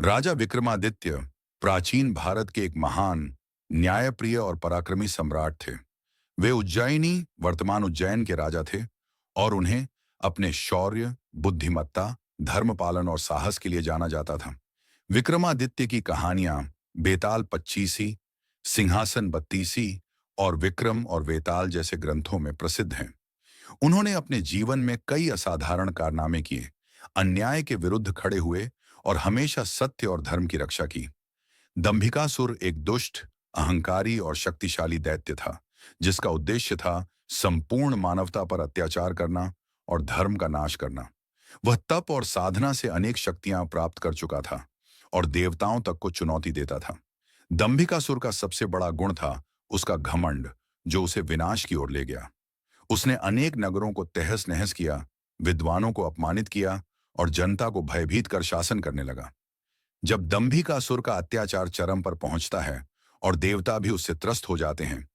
राजा विक्रमादित्य प्राचीन भारत के एक महान, न्यायप्रिय और पराक्रमी सम्राट थे। वे उज्जैनी, वर्तमान उज्जैन के राजा थे और उन्हें अपने शौर्य, बुद्धिमत्ता, धर्म पालन और साहस के लिए जाना जाता था। विक्रमादित्य की कहानियां बेताल पच्चीसी, सिंहासन बत्तीसी और विक्रम और वेताल जैसे ग्रंथों में प्रसिद्ध हैं। उन्होंने अपने जीवन में कई असाधारण कारनामे किए, अन्याय के विरुद्ध खड़े हुए और हमेशा सत्य और धर्म की रक्षा की। दंभिकासुर एक दुष्ट, अहंकारी और शक्तिशाली दैत्य था, जिसका उद्देश्य था संपूर्ण मानवता पर अत्याचार करना और धर्म का नाश करना। वह तप और साधना से अनेक शक्तियां प्राप्त कर चुका था और देवताओं तक को चुनौती देता था। दंभिकासुर का सबसे बड़ा गुण था उसका घमंड, जो उसे विनाश की ओर ले गया। उसने अनेक नगरों को तहस नहस किया, विद्वानों को अपमानित किया और जनता को भयभीत कर शासन करने लगा। जब दंभिकासुर का अत्याचार चरम पर पहुंचता है और देवता भी उससे त्रस्त हो जाते हैं,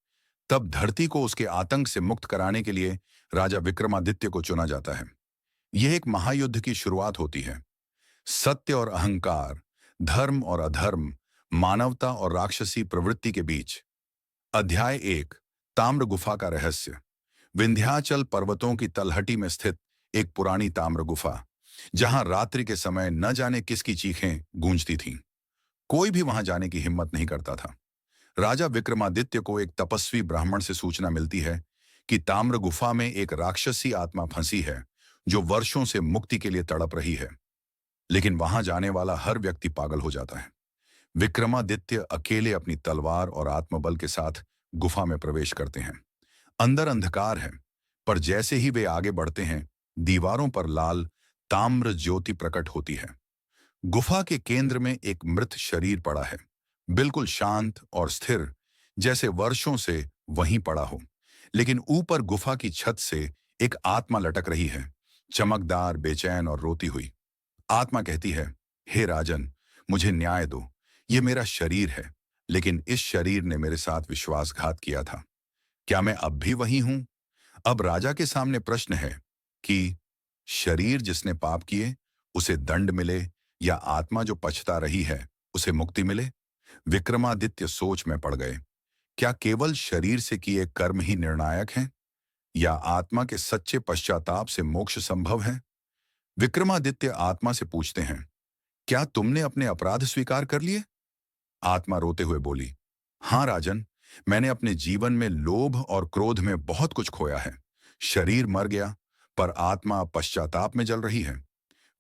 तब धरती को उसके आतंक से मुक्त कराने के लिए राजा विक्रमादित्य को चुना जाता है। यह एक महायुद्ध की शुरुआत होती है। सत्य और अहंकार, धर्म और अधर्म, मानवता और राक्षसी प्रवृत्ति के बीच। अध्याय 1, ताम्र गुफा का रहस्य। विंध्याचल पर्वतों की तलहटी में स्थित एक पुरानी ताम्र गुफा, जहां रात्रि के समय न जाने किसकी चीखें गूंजती थीं। कोई भी वहां जाने की हिम्मत नहीं करता था। राजा विक्रमादित्य को एक तपस्वी ब्राह्मण से सूचना मिलती है कि ताम्र गुफा में एक राक्षसी आत्मा फंसी है, जो वर्षों से मुक्ति के लिए तड़प रही है। लेकिन वहां जाने वाला हर व्यक्ति पागल हो जाता है। विक्रमादित्य अकेले अपनी तलवार और आत्मबल के साथ गुफा में प्रवेश करते हैं। अंदर अंधकार है, पर जैसे ही वे आगे बढ़ते हैं, दीवारों पर लाल ताम्र ज्योति प्रकट होती है। गुफा के केंद्र में एक मृत शरीर पड़ा है, बिल्कुल शांत और स्थिर, जैसे वर्षों से वहीं पड़ा हो। लेकिन ऊपर गुफा की छत से एक आत्मा लटक रही है, चमकदार, बेचैन और रोती हुई। आत्मा कहती है, हे राजन, मुझे न्याय दो। ये मेरा शरीर है, लेकिन इस शरीर ने मेरे साथ विश्वासघात किया था। क्या मैं अब भी वही हूं? अब राजा के सामने प्रश्न है कि शरीर जिसने पाप किए उसे दंड मिले, या आत्मा जो पछता रही है उसे मुक्ति मिले? विक्रमादित्य सोच में पड़ गए। क्या केवल शरीर से किए कर्म ही निर्णायक हैं, या आत्मा के सच्चे पश्चाताप से मोक्ष संभव है? विक्रमादित्य आत्मा से पूछते हैं, क्या तुमने अपने अपराध स्वीकार कर लिए? आत्मा रोते हुए बोली, हाँ राजन, मैंने अपने जीवन में लोभ और क्रोध में बहुत कुछ खोया है। शरीर मर गया, पर आत्मा पश्चाताप में जल रही है।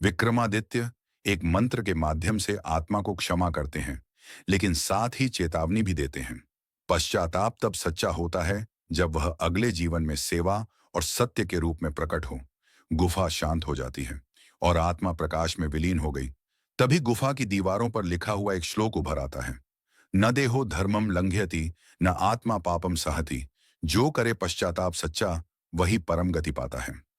विक्रमादित्य एक मंत्र के माध्यम से आत्मा को क्षमा करते हैं, लेकिन साथ ही चेतावनी भी देते हैं। पश्चाताप तब सच्चा होता है जब वह अगले जीवन में सेवा और सत्य के रूप में प्रकट हो। गुफा शांत हो जाती है और आत्मा प्रकाश में विलीन हो गई। तभी गुफा की दीवारों पर लिखा हुआ एक श्लोक उभर आता है, न देहो धर्मम लंघयति, न आत्मा पापम सहति। जो करे पश्चाताप सच्चा, वही परम गति पाता है।